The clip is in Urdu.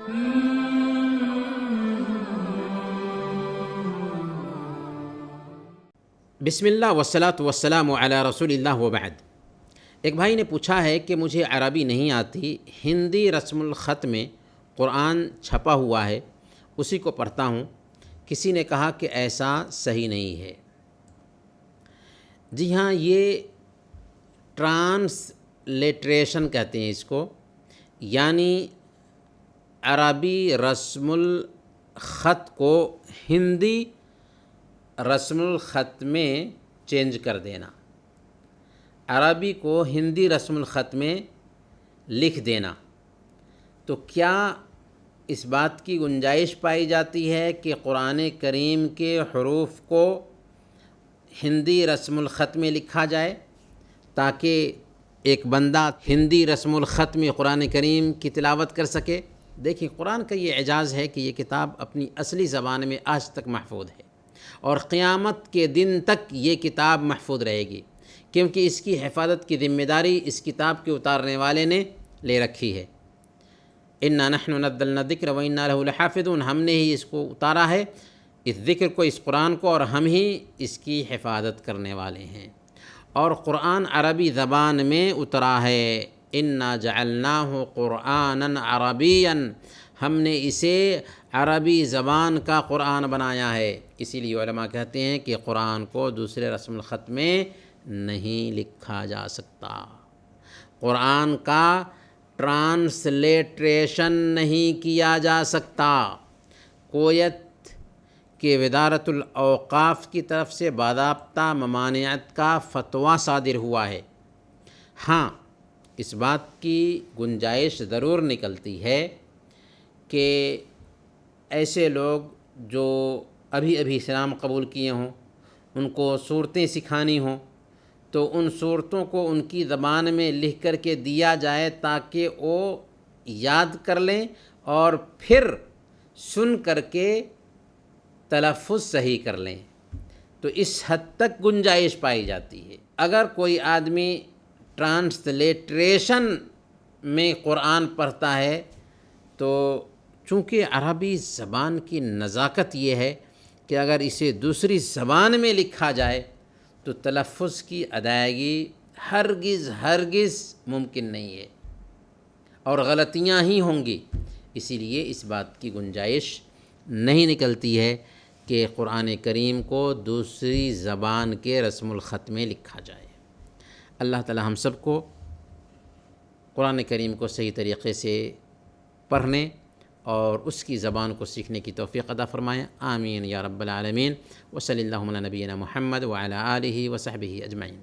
بسم اللہ والصلاۃ والسلام علی رسول اللہ وبعد۔ ایک بھائی نے پوچھا ہے کہ مجھے عربی نہیں آتی، ہندی رسم الخط میں قرآن چھپا ہوا ہے، اسی کو پڑھتا ہوں، کسی نے کہا کہ ایسا صحیح نہیں ہے۔ جی ہاں، یہ ٹرانسلیٹریشن کہتے ہیں اس کو، یعنی عربی رسم الخط کو ہندی رسم الخط میں چینج کر دینا، عربی کو ہندی رسم الخط میں لکھ دینا۔ تو کیا اس بات کی گنجائش پائی جاتی ہے کہ قرآن کریم کے حروف کو ہندی رسم الخط میں لکھا جائے تاکہ ایک بندہ ہندی رسم الخط میں قرآن کریم کی تلاوت کر سکے؟ دیکھیں، قرآن کا یہ اعجاز ہے کہ یہ کتاب اپنی اصلی زبان میں آج تک محفوظ ہے، اور قیامت کے دن تک یہ کتاب محفوظ رہے گی، کیونکہ اس کی حفاظت کی ذمہ داری اس کتاب کے اتارنے والے نے لے رکھی ہے۔ اِنَّا نَحْنُ نَزَّلْنَا الذِّكْرَ وَإِنَّا لَهُ لَحَافِظُونَ، ہم نے ہی اس کو اتارا ہے، اس ذکر کو، اس قرآن کو، اور ہم ہی اس کی حفاظت کرنے والے ہیں۔ اور قرآن عربی زبان میں اترا ہے، اِنَّا جَعَلْنَاهُ قُرْآنًا عَرَبِيًّا، ہم نے اسے عربی زبان کا قرآن بنایا ہے۔ اسی لیے علماء کہتے ہیں کہ قرآن کو دوسرے رسم الخط میں نہیں لکھا جا سکتا، قرآن کا ٹرانسلیٹریشن نہیں کیا جا سکتا۔ کویت کے وزارت الاوقاف کی طرف سے باضابطہ ممانعت کا فتویٰ صادر ہوا ہے۔ ہاں، اس بات کی گنجائش ضرور نکلتی ہے کہ ایسے لوگ جو ابھی اسلام قبول کیے ہوں، ان کو صورتیں سکھانی ہوں، تو ان صورتوں کو ان کی زبان میں لکھ کر کے دیا جائے تاکہ وہ یاد کر لیں اور پھر سن کر کے تلفظ صحیح کر لیں، تو اس حد تک گنجائش پائی جاتی ہے۔ اگر کوئی آدمی ٹرانسلیٹریشن میں قرآن پڑھتا ہے تو چونکہ عربی زبان کی نزاکت یہ ہے کہ اگر اسے دوسری زبان میں لکھا جائے تو تلفظ کی ادائیگی ہرگز ممکن نہیں ہے، اور غلطیاں ہی ہوں گی۔ اسی لیے اس بات کی گنجائش نہیں نکلتی ہے کہ قرآن کریم کو دوسری زبان کے رسم الخط میں لکھا جائے۔ اللہ تعالی ہم سب کو قرآن کریم کو صحیح طریقے سے پڑھنے اور اس کی زبان کو سیکھنے کی توفیق عطا فرمائے، آمین یا رب العالمین۔ وصلی اللہ علی نبینا محمد وعلی آلہ وصحبہ اجمعین۔